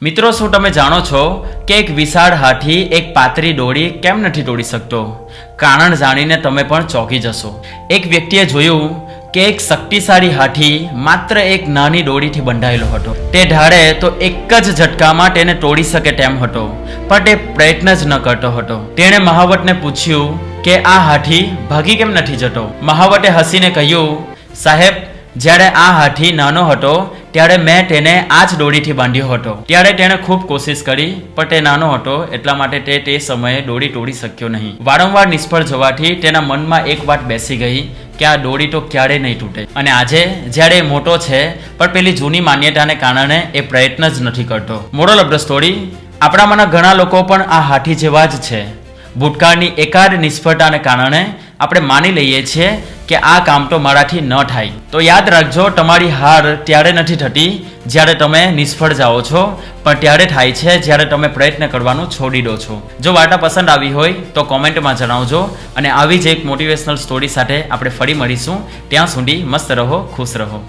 મિત્રો, શું તમે જાણો છો કે એક વિશાળ હાથી એક પાતળી દોરી કેમ નથી તોડી શકતો? કારણ જાણીને તમે પણ ચોંકી જશો. એક વ્યક્તિએ જોયું કે એક શક્તિશાળી હાથી માત્ર એક નાની દોરીથી બંધાયેલો હતો. તે ધારે તો એક જ ઝટકામાં તેને તોડી શકે તેમ હતો, પણ તે પ્રયત્ન જ ન કરતો હતો. તેણે મહાવતને પૂછ્યું કે આ હાથી ભાગી કેમ નથી જતો? મહાવતે હસીને કહ્યું, સાહેબ, જ્યારે આ હાથી નાનો હતો ત્યારે મેં તેને આ જ દોરીથી બાંધ્યો હતો. ત્યારે તેણે ખૂબ કોશિશ કરી, પણ તે નાનો હતો એટલા માટે તે સમયે દોરી તોડી શક્યો નહીં. વારંવાર નિષ્ફળ જવાથી તેના મનમાં એક વાત બેસી ગઈ કે આ દોરી તો ક્યારેય નહીં તૂટે. અને આજે જ્યારે એ મોટો છે પણ પેલી જૂની માન્યતાને કારણે એ પ્રયત્ન જ નથી કરતો. મોરલ ઓફ ધ સ્ટોરી, આપણામાંના ઘણા લોકો પણ આ હાથી જેવા જ છે. ભૂતકાળની એકાદ નિષ્ફળતાને કારણે આપણે માની લઈએ છીએ કે આ કામ તો મારાથી ન થાય. તો યાદ રાખજો, તમારી હાર ત્યારે નથી થતી જ્યારે તમે નિષ્ફળ જાઓ છો, પણ ત્યારે થાય છે જ્યારે તમે પ્રયત્ન કરવાનું છોડી દો છો. જો વાર્તા પસંદ આવી હોય તો કોમેન્ટમાં જણાવજો, અને આવી જ એક મોટિવેશનલ સ્ટોરી સાથે આપણે ફરી મળીશું. ત્યાં સુધી મસ્ત રહો, ખુશ રહો.